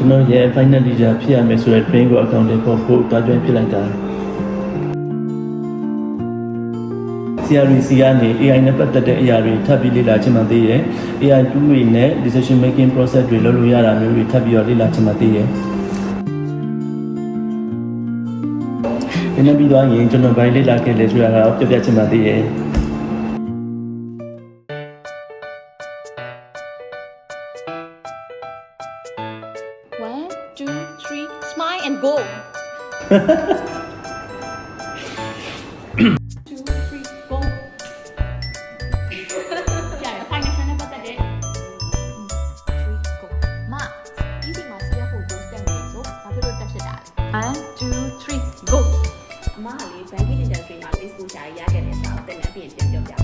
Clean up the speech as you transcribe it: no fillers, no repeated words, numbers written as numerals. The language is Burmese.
ကျွန်တော်ရဲ့ final leader ဖြစ်ရမယ်ဆိုတဲ့ train ကို account လေးပေါ်ဖို့တွားကျွမ်းဖြစ်လိုက်တာCRC ကနေ AI နဲ့ပတ်သက်တဲ့အရာတွေထပ်ပြီးလေ့လာချင်မှသိရယ် AI tool တွေနဲ့ decision making process တွေလုပ်လို့ရတာမျိုးတွေထပ်ပြီးတော့လေ့လာချင်မှသိရယ်ဒီနေ့ပြီးတော့ရင်ကျွန်တော်ဘိုင်းလေ့လာခဲ့လေဆိုတာကတော့ပြပြချင်မှသိရယ် 1 2 3 smile and go 1 2 3 go အမကလေ banking industry မှာ Facebook ရှာရခဲ့တဲ့စာအသက်နဲ့ပြင်ပြောပြ